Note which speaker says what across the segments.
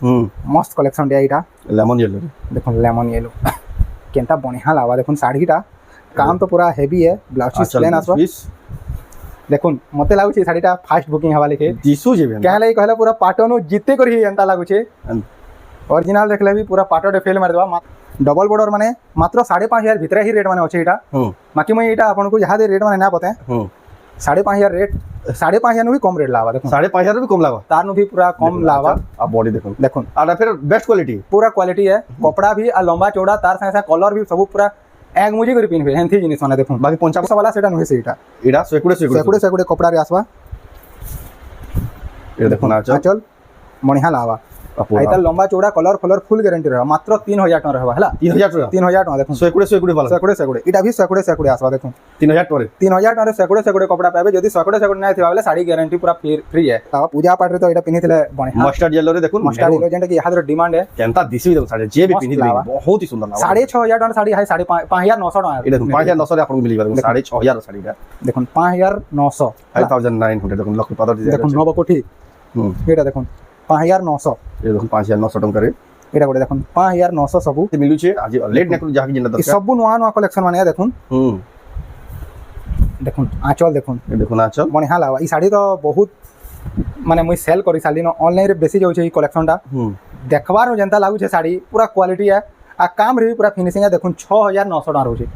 Speaker 1: मस्त कलेक्शन टे एटा
Speaker 2: lemon yellow
Speaker 1: देखो लेमन येलो केनता बढ़िया लावा देखो साड़ीटा काम तो पूरा हेवी है ब्लाउज पीस प्लेन आसवा देखो मते लागु छे साड़ीटा फास्ट बुकिंग हवा लेके
Speaker 2: दिसु जेबे
Speaker 1: क्या लई कहला पूरा पाटनो जिते करही एंता लागु छे ओरिजिनल देखले भी पूरा पाटो फेल मार देबा डबल बॉर्डर माने मात्र 5,500 भीतर ही रेट माने अछि एटा बाकी मैं एटा आपन को यहा दे रेट माने ना पते 5,500 रेट 5,500 नु भी कम रेट लावा देखो
Speaker 2: 5,500 भी कम लावा
Speaker 1: तार नु भी पूरा कम लावा
Speaker 2: आ बॉडी देखो
Speaker 1: देखो
Speaker 2: आडा फिर बेस्ट क्वालिटी
Speaker 1: पूरा क्वालिटी है कपड़ा भी आ लंबा चौड़ा तार साथे कलर भी सब पूरा एक मुजी करी पिनबे हेंथी जिनिस माने देखो बाकी 55 वाला सेटा नुहे सेटा
Speaker 2: एडा सेकुडे
Speaker 1: कपड़ा रे आसवा
Speaker 2: ये देखो ना
Speaker 1: चल बढ़िया लावा आइता लंबा चौड़ा कलर फुल गारंटी रहा मात्र 3,000 टका रहबा हला 3,000 टका देखो
Speaker 2: सेकुडे वाला
Speaker 1: सेकुडे इटा भी सेकुडे आसवा देखो
Speaker 2: 3,000 टका
Speaker 1: 3,000 टका सेकुडे कपड़ा पाबे जदी सेकुडे नै थिबा बेले साड़ी गारंटी पूरा फ्री है आ पूजा पाठ रे तो एटा पिनिथिले बढ़िया
Speaker 2: मस्टर्ड येलो रे देखो
Speaker 1: मस्टर्ड येलो जेंटा कि यादर डिमांड है
Speaker 2: केनता दिसि देखो साड़ी जे भी पिनिथिले बहुत ही सुंदर लावा
Speaker 1: 6,500 टका साड़ी है 5,900 टका
Speaker 2: ये देखो 5,900 रे आपन मिली बारे 6,500 साड़ी का
Speaker 1: देखो 5,900
Speaker 2: 5,900 देखो लक्ष्मी पादर
Speaker 1: देखो नव कोठी एटा देखो 5,900
Speaker 2: ये देखो 5,900 टका रे
Speaker 1: एटा गोटे देखो 5,900 सबु
Speaker 2: मिलु छे आज लेट नेकु जहा कि जिंदा दरकार
Speaker 1: सबु नुआ कलेक्शन माने देखो देखो आंचल देखो
Speaker 2: ये देखो ना आंचल
Speaker 1: बढ़िया लावा ई साड़ी तो बहुत माने मुई सेल करी साली न ऑनलाइन रे बेसी जाउ छे ई कलेक्शनटा देखबार जनता लागु छे साड़ी पूरा क्वालिटी है आ काम रे पूरा फिनिशिंग है देखो 6,900 टका रहू छे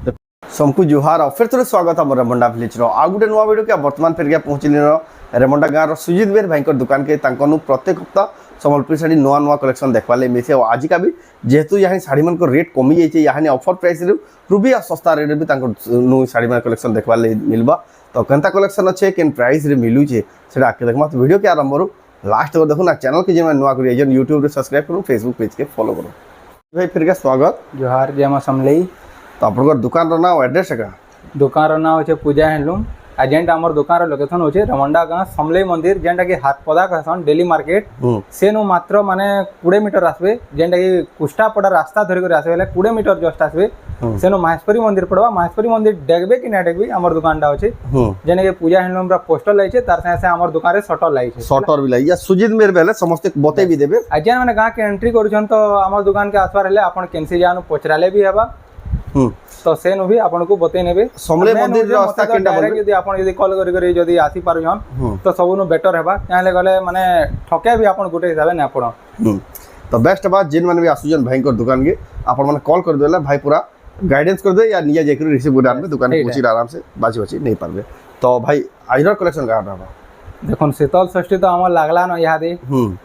Speaker 2: समकु जुहार और फिर थोड़े स्वागत है रेमंडा विलेज रो आ गुटे नुआ वीडियो के वर्तमान फिर गया पहुंचली रो रेमंडा गाँव रो सुजीत बेर भाई दुकान के तांकनु प्रत्येक हफ्ता संबलपुरी साड़ी नुआ कलेक्शन देखवा ले मिसे और आज का भी जेहेतु यहाँ साड़ी मन को रेट कमी जाइए यहाँ ऑफर प्राइस रूबी आ सस्ता रेट भी नु साड़ी मन कलेक्शन देखवा ले मिलबा तो केनता कलेक्शन अच्छे केन प्राइस रे मिलू छे सेटा आके देखमा तो वीडियो के आरंभ रू लास्ट तक देखो ना चैनल के जे नुआ करी जन यूट्यूब रे सब्सक्राइब करू फेसबुक पेज के फॉलो करू भाई फिर के स्वागत
Speaker 1: जोहार जय मां समलई
Speaker 2: तो आपन दुकान रो नाम एड्रेस है
Speaker 1: दुकान रो नाम होचे पूजा हैंडलूम आ जेंटा हमर दुकान रो लोकेशन होचे रमंडा गाँव समलई मंदिर जेंटा कि हाथपदा कहसन डेली मार्केट सेनु मात्र माने 20 मीटर आसबे जेंटा कि कुष्टापड़ा रास्ता धरि कर आसबे 20 मीटर जस्ट आसबे सेनु महेश्वरी मंदिर पड़वा महेश्वरी मंदिर डेगबे कि ना डेगबे हमर दुकानटा होचे जेने कि पूजा हैंडलूम रा पोस्टर लाइछे तार से हमर दुकान रे शटर लाइछे शटर
Speaker 2: भी लाइया सुजीत मेर बेले समस्त बते भी देबे
Speaker 1: आ जेन माने गाँव के एंट्री करूछन तो हमर दुकान के आसबार हेले आपन केनसी जानु पचराले भी हेबा तो से नु भी आपन को बते नेबे
Speaker 2: समले मंदिर रास्ता केंडा
Speaker 1: बोलबे यदि आपन यदि कॉल करी यदि आसी पारुछन तो सबु नु बेटर हेबा काहे गले माने ठके भी आपन गुटे हिसाबे ना पड़ो
Speaker 2: तो बेस्ट बात जिन माने भी आसुजन भाई को दुकान के आपन माने कॉल कर देला भाई पूरा गाइडेंस कर दे या निया जेकर रिसीव कर में दुकान पहुंची आराम से बाची नहीं पारबे तो भाई आइरर कलेक्शन का रहबा
Speaker 1: देखो शीतल षष्ठी तो हमर लागला न यहाँ दे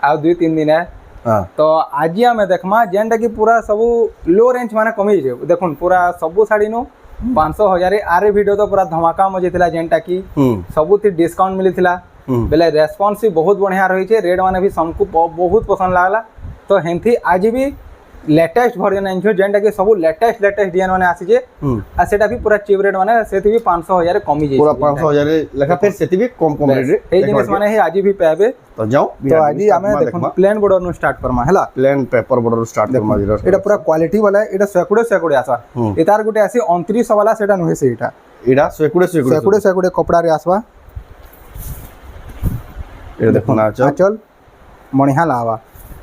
Speaker 1: आ 2-3 दिन है तो आज हमें देखमा जेंटा कि पूरा सब लो रेंज माने कमी जे देखो पूरा सब साड़ी नु 500,000 आरे वीडियो तो पूरा धमाका मजे थिला जेंटा कि सबुति डिस्काउंट मिली थिला बेले रेस्पॉन्स भी बहुत बढ़िया रही छे रेट माने भी हमको बहुत पसंद लागला तो हेंथी आज भी लेटेस्ट वर्जन आइछो जेंटा कि सब लेटेस्ट डिजाइन माने आसी जे आ सेटा भी पूरा चीप रेट माने सेति भी 500,000 कमी जे
Speaker 2: पूरा 500,000 लेखा फिर सेति भी कम रेट
Speaker 1: ए जिनिस माने हे आज भी पाबे
Speaker 2: तो जाओ
Speaker 1: तो आज हमें देखो प्लेन बॉर्डर नु स्टार्ट करमा हला
Speaker 2: plain paper border start Karma
Speaker 1: एटा पूरा क्वालिटी वाला एटा सेकुडे आसा एतार गुटे आसी 2900 वाला सेटा नुहे से एटा सेकुडे कपड़ा रे आसवा
Speaker 2: ए देखो ना
Speaker 1: चल बढ़िया लावा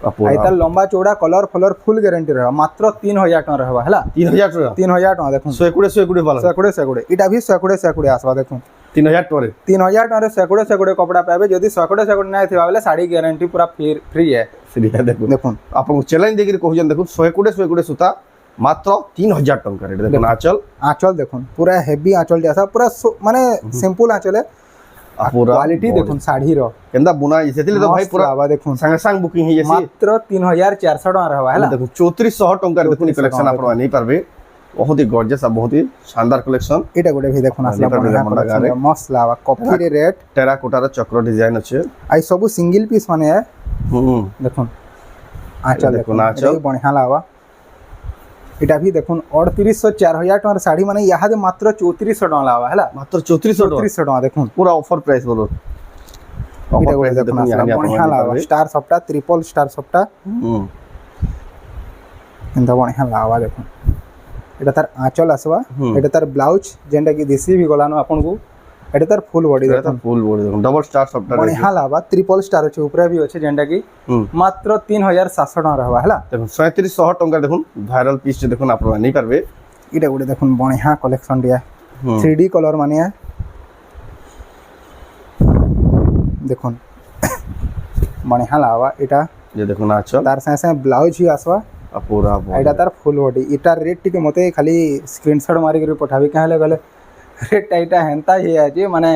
Speaker 1: आइता लंबा चौड़ा कलर फुल गारंटी रहा मात्र 3,000 टका रहबा हला 3,000 टका देखो
Speaker 2: सेकुडे वाला
Speaker 1: सेकुडे इटा भी सेकुडे आसवा देखो
Speaker 2: 3,000 टका
Speaker 1: 3,000 टका सेकुडे कपड़ा पाबे जदी सेकुडे नै थिबा बेले साड़ी गारंटी पूरा फ्री है
Speaker 2: देखो आपन चैलेंज देगिर कहजन देखो सेकुडे सूता मात्र 3,000 टका रेट देखो
Speaker 1: आंचल देखो पूरा हेवी आंचल जैसा पूरा माने सिंपल आंचल है क्वालिटी देखो साड़ी रो
Speaker 2: केंदा बुना इसेतिले तो भाई पूरा
Speaker 1: आवा देखो
Speaker 2: संग बुकिंग है जैसे
Speaker 1: मात्र 3,400 टका रहबा हला
Speaker 2: देखो 3400 टका देखो कलेक्शन आपन नहीं पारबे बहुत ही गॉर्जियस आ बहुत ही शानदार कलेक्शन
Speaker 1: एटा गोटे भी देखो ना मस्त लावा कॉफी रे रेट
Speaker 2: टेराकोटा रो चक्र डिजाइन अछि
Speaker 1: आई सब सिंगल पीस माने है देखो आंचल देखो ना आंचल बढ़िया लावा एटा भी देखो 3800 4,000 टका साड़ी माने यहाँ दे मात्र 3400 टका लावा हला
Speaker 2: मात्र 3400
Speaker 1: टका देखो
Speaker 2: पूरा ऑफर प्राइस बोलो
Speaker 1: ऑफर प्राइस देखो ना बढ़िया लावा स्टार सप्टा ट्रिपल स्टार सप्टा इंदा बढ़िया लावा देखो एटा तार आंचल आसवा एटा तार ब्लाउज जेंटा कि देसी भी गलानो आपन को এটা তার ফুল বডি
Speaker 2: এটা
Speaker 1: দেখুন
Speaker 2: ফুল বডি দেখুন ডবল স্টার সবটা
Speaker 1: বঢ়িয়া লাগবা ত্রিপল স্টার আছে উপরে भी আছে যেটা কি মাত্র 3700 টাকা रहबा হলা
Speaker 2: দেখুন 3700 টଙ୍କା দেখুন ভাইরাল পিস যে দেখুন আপনারা নেই পারবে
Speaker 1: এটা গুড়ে দেখুন বঢ়িয়া কলেকশন দিয়া 3D কলর মানে দেখুন বঢ়িয়া লাগবা এটা
Speaker 2: যে দেখুন আঁচল
Speaker 1: তার সাথে সাথে ব্লাউজ হি আসবা
Speaker 2: পুরা
Speaker 1: এটা তার ফুল বডি এটার রেট টিকে মতে খালি স্ক্রিনশট মারি করে পঠাবি কাহলে গলে রেট এটা হেনতা হি আছে মানে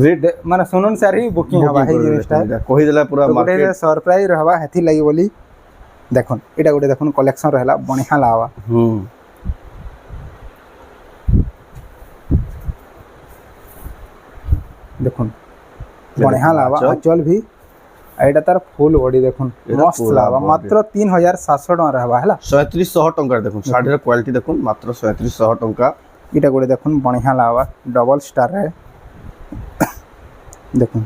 Speaker 2: রেট
Speaker 1: মানে শুনুন স্যার হি বুকিং হবা এই জিনিসটা
Speaker 2: কহি দেলা পুরা মার্কেট
Speaker 1: सरप्राइज रहबा হেথি লাগি বলি দেখুন এটা গুড়ে দেখুন কলেকশন रहला বঢ়িয়া লাগবা দেখুন বঢ়িয়া লাগবা আঁচল भी এটা তার ফুল বডি দেখুন মস্ত লাগবা মাত্র 3700 টাকা रहबा হলা
Speaker 2: 3700 টঙ্কার দেখুন শাড়ির কোয়ালিটি দেখুন মাত্র 3700 টঙ্কা
Speaker 1: এটা গুড়ে দেখুন বঢ়িয়া লাগবা ডবল স্টার রে দেখুন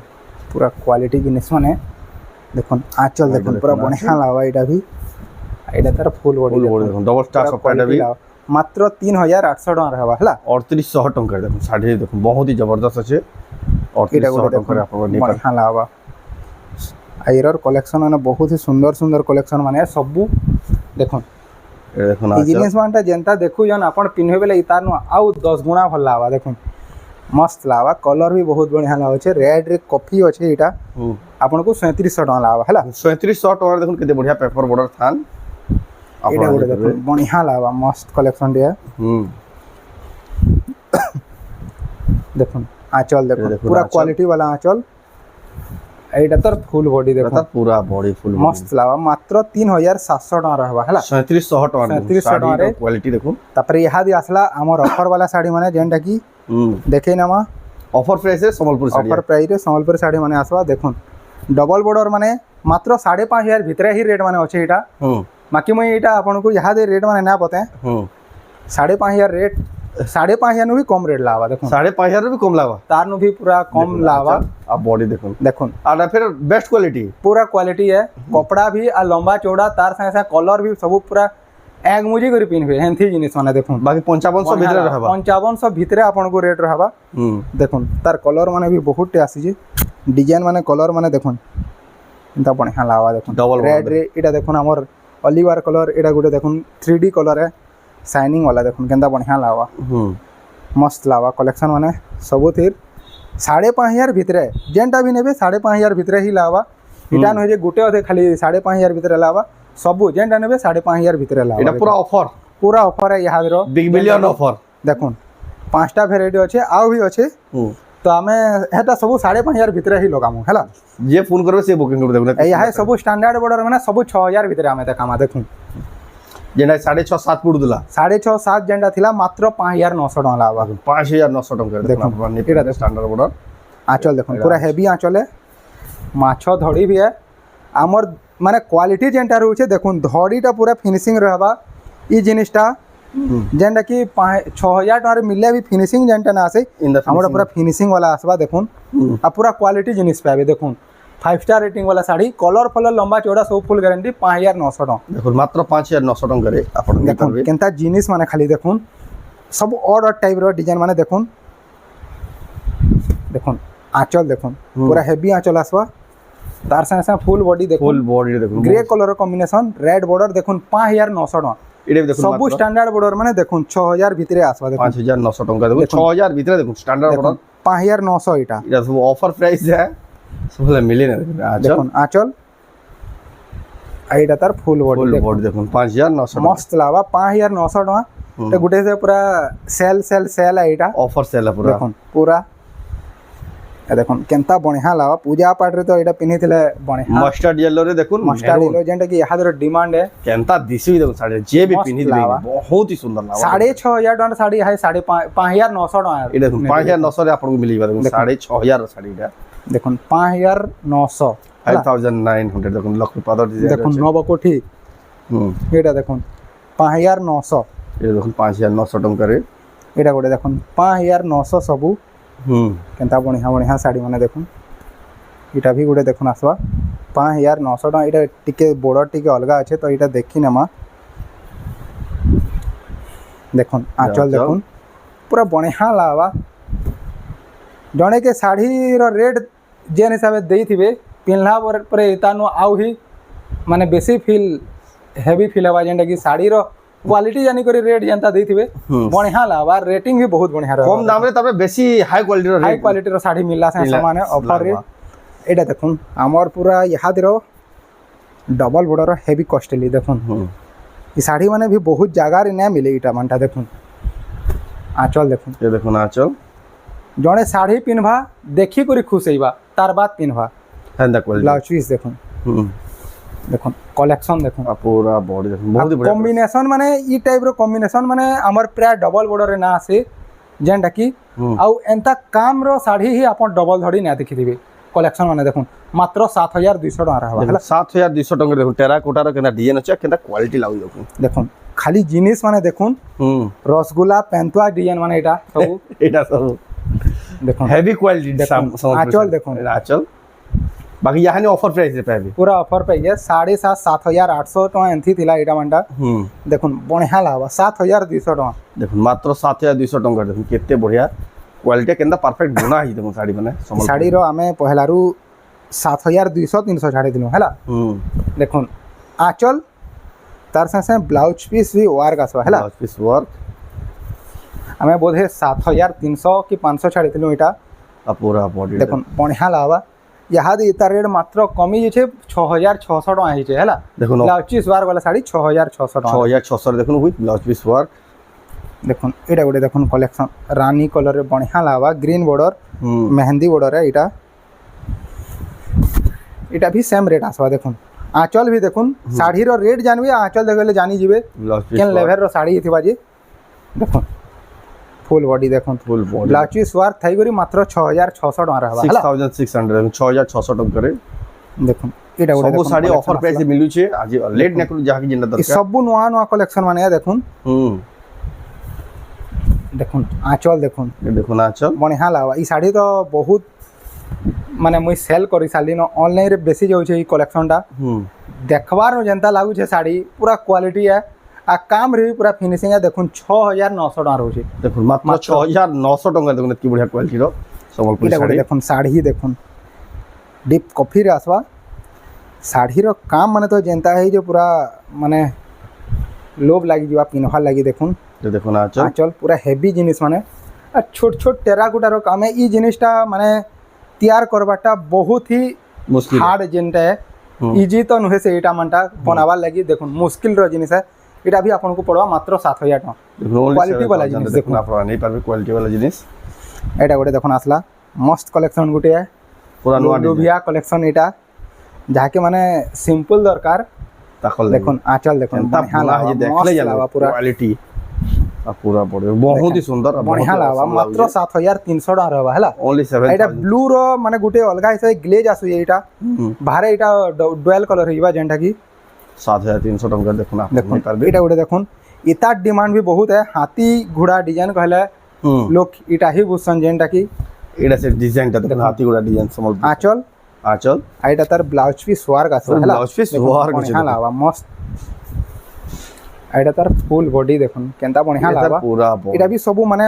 Speaker 1: পুরা কোয়ালিটি জিনিস মানে দেখুন আঁচল দেখুন পুরা বঢ়িয়া লাগবা এটা भी এটা তার ফুল বডি
Speaker 2: দেখুন ডবল স্টার সবটা भी
Speaker 1: মাত্র 3800 টাকা रहबा হলা
Speaker 2: 3800 টঙ্কার দেখুন শাড়ি দেখুন বহুত হি জবরদস্ত আছে 3800 টঙ্কার আপনারা নিতে পারেন
Speaker 1: বঢ়িয়া লাগবা আইরর কলেকশন মানে বহুত হি সুন্দর সুন্দর কলেকশন মানে সবু দেখুন
Speaker 2: এ দেখুন
Speaker 1: এই জিনিস মানটা যেনতা দেখু জন আপন পিনহে বেলে ইতার नु আউ 10 গুণা ভাল লাগবা দেখুন মস্ত লাগবা কলর भी বহুত বঢ়িয়া লাগুছে রেড রে কফি আছে এটা आपनको 3700 টাকা লাগবা হলা
Speaker 2: 3700 টাকা দেখুন কেতে বঢ়িয়া পেপার বর্ডার থান
Speaker 1: এটা গুড়ে দেখুন বঢ়িয়া লাগবা মস্ত কালেকশন দিয়া দেখুন আঁচল দেখুন পুরা কোয়ালিটি वाला আঁচল এইটা তার ফুল বডি দেখুন
Speaker 2: এটা পুরা বডি ফুল
Speaker 1: মস্ত লাগবা মাত্র 3700 টাকা रहबा হলা
Speaker 2: 3700 টাকা
Speaker 1: 3700 টাকা রে
Speaker 2: কোয়ালিটি দেখুন
Speaker 1: তারপরে ইহা দি আসলা আমার অফার वाला শাড়ি মানে যেনটা কি দেখে নামা
Speaker 2: অফার প্রাইসে সম্বলপুর শাড়ি
Speaker 1: অফার প্রাইসে সম্বলপুর শাড়ি মানে আসবা দেখুন ডবল বর্ডর মানে মাত্র 5500 ভিতরে হি রেট মানে আছে এটা বাকি মই এটা आपनको ইহা দে রেট মানে না বতে 5500 রেট 5500 नु भी कम रेट लावा देखो
Speaker 2: 5500 भी कम लावा
Speaker 1: तार नु भी पूरा कम लावा
Speaker 2: अब बॉडी देखो
Speaker 1: देखो
Speaker 2: और फिर बेस्ट क्वालिटी
Speaker 1: पूरा क्वालिटी है कपड़ा भी आ लंबा चौड़ा तार संगे संगे कलर भी सब पूरा एक मुजी करी पिनबे हेंथी जिनिस माने देखो
Speaker 2: बाकी 5500 भीतर रहबा
Speaker 1: 5500 भीतर आपन को रेट रहबा देखो तार कलर माने भी बहुत टे आसी जे डिजाइन माने कलर माने देखो इंता बढ़िया लावा देखो
Speaker 2: डबल
Speaker 1: रेड रे एटा देखो हमर ऑलिवर कलर एटा गुटे देखो 3D कलर है शाइनिंग वाला देखो केंदा बढ़िया लावा मस्त लावा कलेक्शन माने सब थिर 5500 भीतर जेनटा भी नेबे 5500 भीतर ही लावा इटा न जे गुटे अधे खाली 5500 भीतर लावा सब जेनटा नेबे 5500 भीतर लावा
Speaker 2: एटा पूरा ऑफर
Speaker 1: है यहाँ रो
Speaker 2: बिग बिलियन ऑफर
Speaker 1: देखो पांचटा वेराइटी अच्छे आउ भी अच्छे तो आमे हेटा सब 5500 भीतर ही लगामु हैला
Speaker 2: जे फोन करबे से बुकिंग कर देबे
Speaker 1: यहाँ सब स्टैंडर्ड बॉर्डर माने सब 6000 भीतर आमे तक आमा देखु
Speaker 2: जेना 6.5 7 फुट दिला
Speaker 1: 6.5 7 जेंडा थिला मात्र 5900 टका लावा
Speaker 2: 5900 टका देखो एटा स्टैंडर्ड बॉर्डर
Speaker 1: आंचल देखो पूरा हेवी आंचल है माछो धड़ी भी है आमर माने क्वालिटी जेंटा रहउछे देखुन धड़ीटा पूरा फिनिशिंग रहबा ई जिनिसटा जेंटा कि 6000 टका रे मिलले भी फिनिशिंग जेंटा ना आसे हमरा पूरा फिनिशिंग वाला आसबा देखुन आ पूरा क्वालिटी जिनिस पाबे देखुन 5 स्टार रेटिंग वाला साड़ी कलर फलर लंबा चौड़ा सब फुल गारंटी 5900 टका
Speaker 2: देखो मात्र 5900 टका रे आपण
Speaker 1: देखुन केनता जिनिस माने खाली देखुन सब ऑड टाइप रो डिजाइन माने देखुन देखुन आंचल देखुन पूरा हेवी आंचल आसबा तार संगे संगे फुल बॉडी देखुन
Speaker 2: फुल बॉडी देखुन
Speaker 1: grey colour combination red border देखुन 5900 टका
Speaker 2: एडे देखुन
Speaker 1: सब स्टैंडर्ड बॉर्डर माने देखुन 6000 भीतर आसबा देखुन
Speaker 2: 5900 टका देखुन 6000 भीतर देखुन स्टैंडर्ड बॉर्डर
Speaker 1: 5900 एटा
Speaker 2: एटा सब ऑफर प्राइस है सब मिले ना
Speaker 1: देखुन आंचल एटा तार फुल बॉडी
Speaker 2: देखुन 5900
Speaker 1: मस्त लावा 5900 टका ते गुटे से पूरा सेल है एटा
Speaker 2: ऑफर सेल है पूरा
Speaker 1: देखुन पूरा ए देखुन केनता बढ़िया लावा पूजा पाठ रे तो एटा पिनिथिले बढ़िया
Speaker 2: मस्टर्ड येलो रे देखुन
Speaker 1: मस्टर्ड येलो जेंटा कि यादर डिमांड है
Speaker 2: केनता दिसि देखुन साड़ी जे भी पिनि दिबे बहुत ही सुंदर लावा
Speaker 1: 6500 टका साड़ी है 5900 टका
Speaker 2: ए देखुन 5900 रे आपन को मिलिबा देखुन 6500 साड़ी एटा
Speaker 1: देखुन 5900
Speaker 2: 5900 देखुन लक्ष्मी पादर डिजाइन
Speaker 1: देखुन नव कोठी एटा देखुन 5900
Speaker 2: ए देखुन 5900 टका रे
Speaker 1: एटा गोटे देखुन 5900 सबु केनता बढ़िया साड़ी माने देखुन इटा भी गोटे देखुन आसवा 5900 टका इटा टिके बॉर्डर टिके अलगा अच्छे तो इटा देखी नेमा देखुन आंचल देखुन पूरा बढ़िया लावा जड़े के शाढ़ी रेट जेन हिसाब से देइथिबे पिन्हला पर तानु आउ ही माने बेसी फील हेवी फील हवा जेंटा कि शाढ़ी क्वालिटी जानी करी रेट जेंता देइथिबे बढ़िया लावा रेटिंग भी बहुत बढ़िया रहा
Speaker 2: कम दाम रे तबे बेसी हाई क्वालिटी रो
Speaker 1: शाढ़ी मिलला से समान ऑफर रे एटा देखुन हमर पूरा यहाद रो डबल बॉर्डर हेवी कॉस्टली देखुन ई शाढ़ी माने भी बहुत जगह रे ना मिले इटा मानटा देखुन आंचल देखुन
Speaker 2: ये देखुन आंचल
Speaker 1: जड़े शाढ़ी पिन्हबा देखी करी खुश होइबा तार बाद पिन्हबा
Speaker 2: हेंदा क्वालिटी
Speaker 1: ब्लाउज पीस देखुन देखुन कलेक्शन देखुन
Speaker 2: पूरा बॉडी देखुन बहुत बढ़िया
Speaker 1: कॉम्बिनेशन माने ई टाइप रो कॉम्बिनेशन माने हमर प्राय डबल बॉर्डर रे ना आसे जेंटा कि आउ एंता काम रो शाढ़ी ही अपन डबल धड़ी ना देखि दिबे कलेक्शन माने देखुन मात्र 7200 टका रहबा हला
Speaker 2: 7200 टका देखुन टेराकोटा रो केना डिजाइन अछि केना क्वालिटी लागु देखुन
Speaker 1: देखुन खाली जिनिस माने देखुन रसगुल्ला पेंतुआ डिजाइन माने एटा सब
Speaker 2: एटा सब
Speaker 1: देखुन
Speaker 2: हेवी क्वालिटी
Speaker 1: आंचल देखुन
Speaker 2: आंचल बाकी यहाँ ऑफर प्राइस रे पे
Speaker 1: पूरा ऑफर पे ये 7,500 टका एंथी थिला एटा मानटा देखुन बढ़िया लावा 7,200 टका
Speaker 2: देखुन मात्र 7,200 टका देखुन केते बढ़िया क्वालिटी केंदा परफेक्ट बना ही देखुन साड़ी माने
Speaker 1: साड़ी रो हमें पहलारू 7,200-300 छाड़ी दिनु हला देखुन आंचल तार से ब्लाउज पीस भी वर्क आसवा हला
Speaker 2: ब्लाउज पीस वर्क
Speaker 1: हमें बोधे 7,300 कि 500 छाड़ी दिनु एटा
Speaker 2: पूरा बॉडी
Speaker 1: देखुन बढ़िया लावा याद इता रेट मात्र कमी जे 6,600 टका हिचे हला
Speaker 2: देखुन
Speaker 1: ब्लाउज पीस वर्क वाला साड़ी 6,600 टका
Speaker 2: 6,600 देखुन विथ ब्लाउज पीस वर्क
Speaker 1: देखुन एटा गोटे देखुन कलेक्शन रानी कलर रे बढ़िया लावा ग्रीन बॉर्डर मेहंदी बॉर्डर है एटा भी सेम रेट आसवा देखुन आंचल भी देखुन साड़ी रो रेट जानबे आंचल देखले जानी जिवे केन लेवल रो साड़ी हिथिबा जे देखुन फुल बॉडी देखुन
Speaker 2: full body
Speaker 1: blouse piece work थाई करी मात्र 6,600 टका रहबा हला
Speaker 2: 6,600 6,600 टका रे
Speaker 1: देखुन एटा गोटे
Speaker 2: सब साड़ी ऑफर प्राइस मिलु छे आज लेट न करू जहा की जिंदा दरकार
Speaker 1: सब नुआ नुआ कलेक्शन माने देखुन देखुन आंचल देखुन
Speaker 2: ये देखुन आंचल
Speaker 1: बढ़िया लावा ई साड़ी तो बहुत माने मुई सेल करी साली न ऑनलाइन रे बेसी जाउ छे ई कलेक्शन टा देखबार न जनता लागु छे साड़ी पूरा क्वालिटी है आ काम रे पूरा फिनिशिंग है देखुन 6,900 टका रहउ छे
Speaker 2: देखुन मात्र 6,900 टका देखुन की बढ़िया क्वालिटी रो संबलपुरी साड़ी
Speaker 1: देखुन साड़ी देखुन डीप कॉफी रे आसवा साड़ी रो काम माने तो जनता है जो पूरा माने लोभ लागी जीवा पिनहवा लागी देखुन
Speaker 2: ये देखुन आंचल
Speaker 1: पूरा हेवी जिनिस माने आ छोट छोट टेराकोटा रो काम है ई जिनिसटा माने तैयार करबाटा बहुत ही
Speaker 2: मुश्किल
Speaker 1: हार्ड जेंटा है इजी तो नुहे से एटा मानटा बनावा लगी देखुन मुश्किल रो जिनिस है एटा भी आपन को पड़वा मात्र 7,000 टका क्वालिटी वाला जिनिस
Speaker 2: देखुन आपन नहीं पाबे क्वालिटी वाला जिनिस
Speaker 1: एटा गोटे देखुन आसला मस्त कलेक्शन गुटे है
Speaker 2: पूरा नुआ
Speaker 1: लुबिया कलेक्शन एटा जाके माने सिंपल दरकार
Speaker 2: ताकल
Speaker 1: देखुन आंचल देखुन बढ़िया लावा
Speaker 2: देखले जाला
Speaker 1: पूरा
Speaker 2: क्वालिटी पूरा बड़े बहुत ही सुंदर
Speaker 1: बढ़िया लावा मात्र 7,300 टका रहबा हला
Speaker 2: ओनली 7
Speaker 1: एटा ब्लू रो माने गुटे अलगा हिसाब ग्लेज आसु एटा बाहर एटा डुअल कलर हिबा जेंटा की
Speaker 2: 7,300 टका देखुन आप
Speaker 1: देखुन एटा गुटे देखुन इता डिमांड भी बहुत है हाथी घोड़ा डिजाइन कहले लोग इटा ही बुसन जेंटा की
Speaker 2: एटा से डिजाइन ता देखुन हाथी घोड़ा डिजाइन समझ आंचल
Speaker 1: एटा तार ब्लाउज पीस वर्क आसु हला
Speaker 2: ब्लाउज पीस वर्क
Speaker 1: बढ़िया लावा मस्त एटा तार फुल बॉडी देखुन केनता बढ़िया लावा
Speaker 2: पूरा
Speaker 1: एटा भी सब माने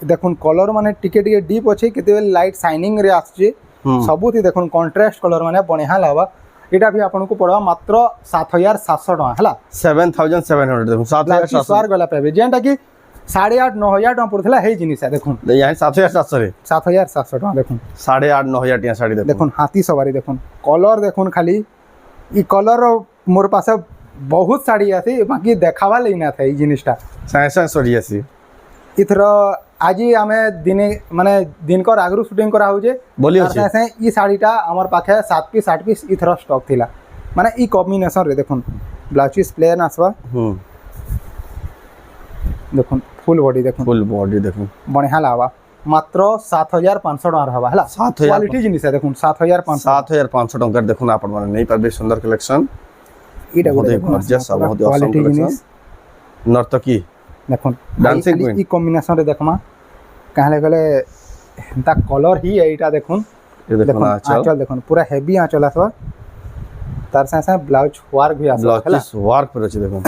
Speaker 1: देखुन कलर माने टिके टिके डीप अछि केते लाइट शाइनिंग रे आछे सबुती देखुन कंट्रास्ट कलर माने बढ़िया लावा एटा भी आपन को पड़वा मात्र 7,700 टका हला
Speaker 2: 7,700 देखुन 7,700
Speaker 1: स्वार गला पेबे जेंटा की 8,500-9,000 टका पड़थला हे जिनिस है देखुन
Speaker 2: यहां 7,700 रे
Speaker 1: 7,700 टका देखुन
Speaker 2: 8,500-9,000 टका साड़ी
Speaker 1: देखुन हाथी सवारी देखुन कलर देखुन खाली ई कलर मोर पास बहुत साड़ी आसी बाकी देखावा लेना था ई जिनिसटा
Speaker 2: साइसा सरियासी
Speaker 1: इथर आज आमे दिने माने दिन कर आगरु शूटिंग करा हो जे
Speaker 2: बोली होचे
Speaker 1: से ई साड़ीटा हमर पाखे 7 पीस 8 पीस इथर स्टॉक थिला माने ई कॉम्बिनेशन रे देखुन ब्लाउज पीस प्लेन आसवा देखुन फुल बॉडी देखुन बढ़िया लावा मात्र 7,500 टका रहबा हला क्वालिटी जिनिस है देखुन
Speaker 2: 7,500 टका देखुन आपन माने नहीं पाबे सुंदर कलेक्शन
Speaker 1: इटा
Speaker 2: बहुत जबरदस्त बहुत ऑसम कलेक्शन नर्तकी
Speaker 1: देखुन
Speaker 2: डांसिंग क्वीन
Speaker 1: ई कॉम्बिनेशन रे देखमा कहले गले ता कलर ही एटा देखुन
Speaker 2: ये देखुन
Speaker 1: आंचल देखुन पूरा हेवी आंचल आसवा तार से ब्लाउज वर्क भी आसवा
Speaker 2: ब्लाउज वर्क पर अछि
Speaker 1: देखुन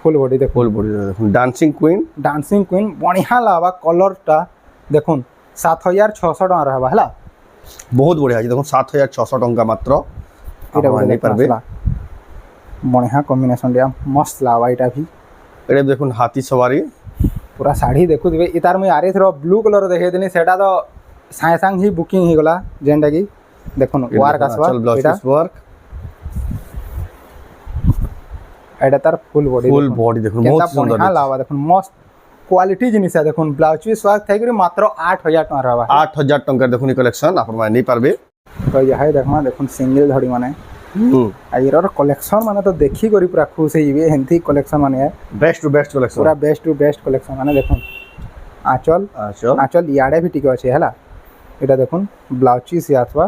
Speaker 1: फुल बॉडी देखुन
Speaker 2: डांसिंग क्वीन
Speaker 1: बढ़िया लावा कलरटा দেখুন 7600 টাকা রহবা হলা
Speaker 2: বহুত বঢ়িয়া আছে দেখুন 7600 টঙ্কা মাত্র
Speaker 1: এটা
Speaker 2: আপনারা নেই পারবে
Speaker 1: বঢ়িয়া কম্বিনেশন দিয়া মস্ত লাবা এটা ভি
Speaker 2: এটা দেখুন হাতি সওয়ারি
Speaker 1: पूरा शाढ़ी देखुवे इतार मुझे आरे थोड़ा ब्लू कलर देखे देनी सेटा तो साए सांग ही बुकिंग ही गला जेंटा की देखुन वर्क आसवा
Speaker 2: एटा वर्क
Speaker 1: एटा तार फुल बॉडी
Speaker 2: देखुन बहुत सुंदर
Speaker 1: हां लावा देखुन मस्त क्वालिटी जिनिस है देखुन ब्लाउज पीस वर्क थाई करी मात्र 8000 टका रहबा
Speaker 2: 8000 टंका देखुन कलेक्शन आपण माने नहीं पारबे
Speaker 1: तो यह देखमा देखुन सिंगल धड़ी माने आइरर कलेक्शन माने तो देखी करी पूरा खुश होइबे हेंथी कलेक्शन माने
Speaker 2: बेस्ट टू बेस्ट कलेक्शन
Speaker 1: पूरा बेस्ट टू बेस्ट कलेक्शन माने देखुन आंचल आंचल याडे भी टिके अछि हला एटा देखुन ब्लाउज पीस आसवा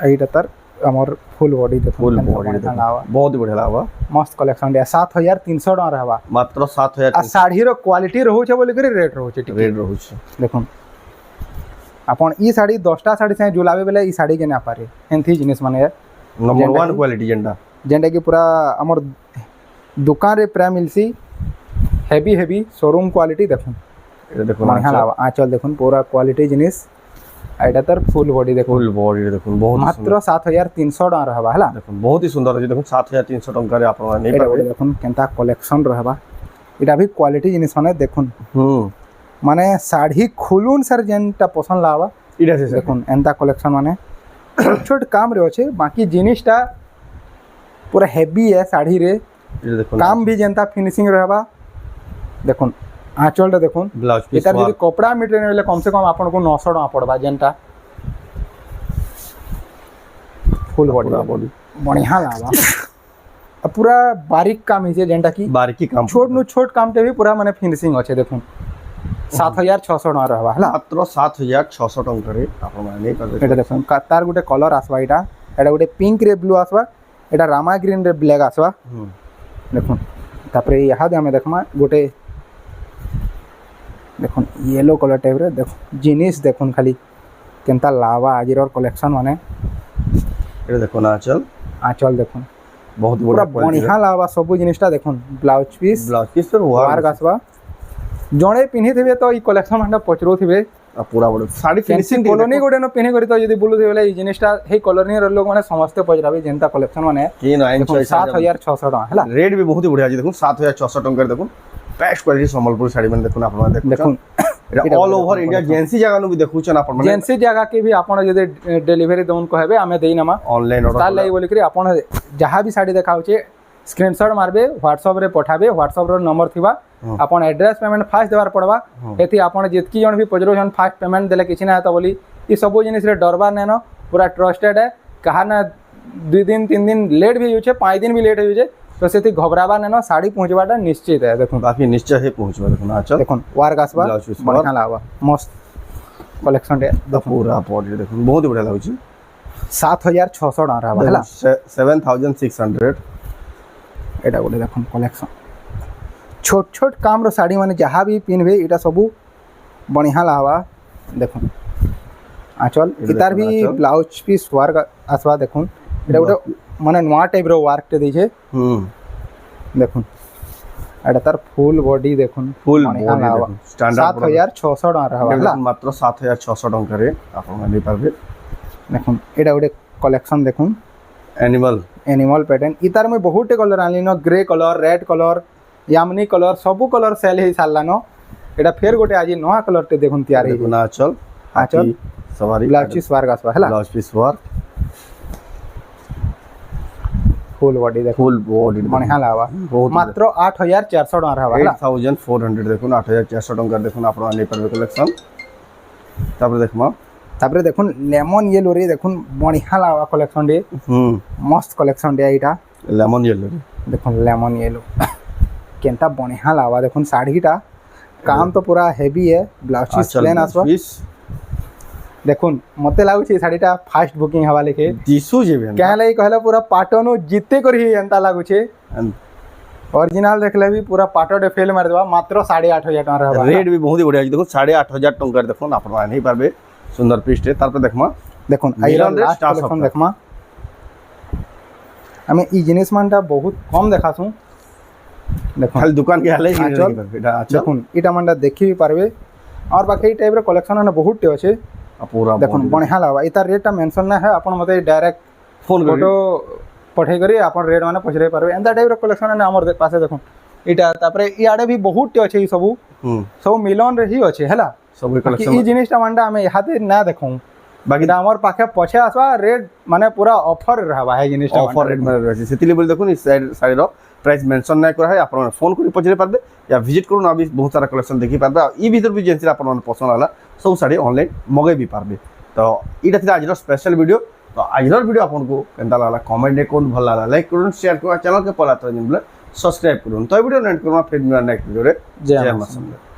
Speaker 1: एटा तर हमर फुल बॉडी देखुन
Speaker 2: फुल बॉडी बहुत बढ़िया लावा
Speaker 1: मस्त कलेक्शन दिया 7300 टका रहबा
Speaker 2: मात्र 7000
Speaker 1: आ साड़ी रो क्वालिटी रहउ छे बोले करी रेट रहउ छे
Speaker 2: रेट रहउ छे
Speaker 1: देखुन अपन ई साड़ी 10टा साड़ी से जुलावे बेले ई साड़ी के ना पारे एंथी जिनिस माने
Speaker 2: नंबर 1 क्वालिटी जेंडा
Speaker 1: की पूरा हमर दुकान रे प्राइम मिलसी हेवी शोरूम क्वालिटी देखुन
Speaker 2: এটা দেখুন
Speaker 1: बढ़िया लावा आंचल देखुन पूरा क्वालिटी जिनिस एटा तर फुल बॉडी देखुन
Speaker 2: फुल बॉडी देखुन बहुत
Speaker 1: मात्र 7300 टका रहबा हला
Speaker 2: देखुन बहुत ही सुंदर अछि देखुन 7300 टका रे आपण नहीं पाबे
Speaker 1: देखुन केनता कलेक्शन रहबा एटा भी क्वालिटी जिनिस माने देखुन माने साड़ी खुलुन सर जेनटा पसंद लावा
Speaker 2: इडा से
Speaker 1: देखुन एंता कलेक्शन माने छोट काम रे अछि बाकी जिनिसटा पूरा हेवी है साड़ी रे
Speaker 2: देखुन
Speaker 1: काम भी जेनता फिनिशिंग रहबा देखुन आंचलटा देखुन
Speaker 2: ब्लाउज पीस
Speaker 1: एतार यदि कपड़ा मटेरियल ले कम से कम आपन को 900 टका पड़बा जेनटा फुल बॉडी बढ़िया लावा पूरा बारीक काम है जेनटा की
Speaker 2: बारीकी काम
Speaker 1: छोट काम टे भी पूरा माने फिनिशिंग अच्छे देखुन 7600 टका रहबा हला
Speaker 2: मात्र 7600 टका रे आपण माने नहीं पाबे
Speaker 1: एटा देखुन तार गुटे कलर आसबा एटा गुटे पिंक रे ब्लू आसबा एटा रामा ग्रीन रे ब्लैक आसबा देखुन तापरे यहाँ दे हमें देखमा गुटे देखुन येलो कलर टाइप रे देखो जिनिस देखुन खाली केनता लावा आजिर कलेक्शन माने
Speaker 2: एटा देखुन आंचल
Speaker 1: देखुन
Speaker 2: बहुत
Speaker 1: पूरा बढ़िया लावा सब जिनिसटा देखुन ब्लाउज पीस
Speaker 2: पर
Speaker 1: वर्क आसबा जणे पिन्ही थिबे तो ई कलेक्शन माने पचरो थिबे
Speaker 2: पूरा बड़ साड़ी फिनिशिंग
Speaker 1: कॉलोनी गोटे न पिन्ही करी तो यदि बोलु थिबे ई जिनिसटा हे कॉलोनी रो लोग माने समस्त पचराबे जेनता कलेक्शन माने
Speaker 2: की
Speaker 1: 7600 टका हला
Speaker 2: रेट भी बहुत ही बढ़िया देखुन 7600 टका देखुन बेस्ट क्वालिटी संबलपुर साड़ी माने देखुन आपण देखुन ऑल ओवर इंडिया जेंसी जगह नु भी देखुछन आपण माने जेंसी
Speaker 1: जगह के भी आपण यदि डिलीवरी दोन कहबे हमें देई नमा
Speaker 2: ऑनलाइन ऑर्डर
Speaker 1: तार लाई बोली करी आपण जहां भी साड़ी देखाउचे स्क्रीनशॉट मारबे व्हाट्सएप रे पठाबे व्हाट्सएप रो नंबर थिबा आपण एड्रेस पेमेंट फास्ट देवार पड़बा एथि आपण जेतकी जण भी पजरो जण फास्ट पेमेंट देले किछि ना तो बोली ई सब जिनिस रे डरबा नेनो पूरा ट्रस्टेड है कहा ना 2 दिन 3 दिन लेट भी होचे 5 दिन भी लेट होचे तो सेति घबराबा नेनो साड़ी पहुंचबाटा निश्चित है देखो
Speaker 2: बाकी निश्चय है पहुंचबा देखो आंचल देखो
Speaker 1: वर्क आसबा बढ़िया लावा मस्त कलेक्शन दे
Speaker 2: पूरा बॉडी देखो बहुत बढ़िया लागुची
Speaker 1: 7600 टका रहबा हला
Speaker 2: 7600
Speaker 1: एटा गोटे देखो कलेक्शन छोट काम रो साड़ी माने जहाँ भी पिनबे इटा सबू बढ़िया लावा देखो आंचल इतार भी ब्लाउज पीस वर्क आसवा देखो एटा गोटे माने नवा टाइप रो वर्क टे दै छे देखो एटा तार फुल बॉडी देखो
Speaker 2: फुल बॉडी स्टैंडर्ड
Speaker 1: 7600 टका रहबा
Speaker 2: मात्र 7600 टका रे आपण माने पारबे
Speaker 1: देखो एटा गोटे कलेक्शन देखो एनिमल पैटर्न इतार में बहुत कलर आनली न grey colour red colour Yamini colour सबू कलर सेल हो सारा न एटा फेर गोटे आज नवा कलर टे देखुन तैयार है आंचल
Speaker 2: सवारी
Speaker 1: ब्लाउज पीस वर्क आसबा हला
Speaker 2: blouse piece work
Speaker 1: full body देखो
Speaker 2: फुल बॉडी
Speaker 1: बढ़िया लावा मात्र 8400 टका रहबा
Speaker 2: 8400 देखुन 8400 टका देखुन आपण आनी परबे कलेक्शन तापर
Speaker 1: देखुन लेमन येलो रे देखुन बढ़िया लावा कलेक्शन दे मस्त कलेक्शन दे एटा
Speaker 2: लेमन येलो
Speaker 1: देखुन लेमन येलो केनता बढ़िया लावा देखुन साड़ीटा काम तो पूरा हेवी है ब्लाउज पीस प्लेन आसबा देखुन मते लागु छी साड़ीटा फास्ट बुकिंग हवा लेके
Speaker 2: दिसु जेबे
Speaker 1: क्या लई कहला पूरा पाटनो जिते करही एंता लागु छे ओरिजिनल देखले भी पूरा पाटो डे फेल मार देबा मात्र 8500 टका रहबा
Speaker 2: रेट भी बहुत ही बढ़िया देखो 8500 टका देखो आपण नहीं पारबे सुंदर पीस टे तार पे देखमा
Speaker 1: देखुन आयरन लास्ट कलेक्शन देखमा हमें ई जिनिस मानटा बहुत कम देखासु দেখুন
Speaker 2: খালি দোকান কে হালে
Speaker 1: আঁচল।
Speaker 2: এটা আচ্ছা
Speaker 1: দেখুন এটা মানে দেখি ବି পারবে আমার পাখে এই টাইপর কলেকশন মানে বহুতটি আছে
Speaker 2: পুরা
Speaker 1: দেখুন বঢ়িয়া লাগবা এটার রেটটা মেনশন না হয় আপন মতে ডাইরেক্ট
Speaker 2: ফোন করে
Speaker 1: ফটো পঠাই କରି ଆପଣ ରେଟ୍ ମାନେ ପଚାରି ପାରବେ ଏନ୍ତା ଟାଇପ୍ର କଲେକ୍ସନ୍ ମାନେ ଆମର ପାଖେ ଦେଖୁନ୍ ଏଇଟା ତାପରେ ଇଆଡ଼େ ବି ବହୁତଟି ଅଛି ଏଇ ସବୁ ସବୁ ମିଲନରେ ହିଁ ଅଛି ହେଲା
Speaker 2: ସବୁ
Speaker 1: ବାକି
Speaker 2: କଲେକ୍ସନ
Speaker 1: ଇ ଜିନିଷଟା ମାନେ ଆମେ ଇହାଦେ ନା ଦେଖୁଁ
Speaker 2: ବାକି
Speaker 1: এটা আমার পাখে পছে আসবা রেট মানে পুরা অফর রহবা এই জিনিসটা
Speaker 2: অফার রেট মানে রয়েছে সেতিলি বলি দেখুন এই শাড়ির প্রাইস মেনশন নাই করা হয় আপনারা ফোন করে পচারি পারবে या ভিজিট করুন আবি বহুত সারা কালেকশন দেখি পারবে আর ই ভিতর বি যেনসি আপনার পছন্দ হলা সব শাড়ি অনলাইন মগাই বি পারবে তো এটা ছিল আজর স্পেশাল ভিডিও তো আজর ভিডিও আপনার কেনতা লাগলা কমেন্ট করুন ভালো লাগলা লাইক করুন শেয়ার করুন চ্যানেল কে পলা তো সবসক্রাইব করুন তো এই ভিডিও নেট করুন ফির নেক্সট ভিডিও রে
Speaker 1: জয়
Speaker 2: জয়
Speaker 1: মা
Speaker 2: মা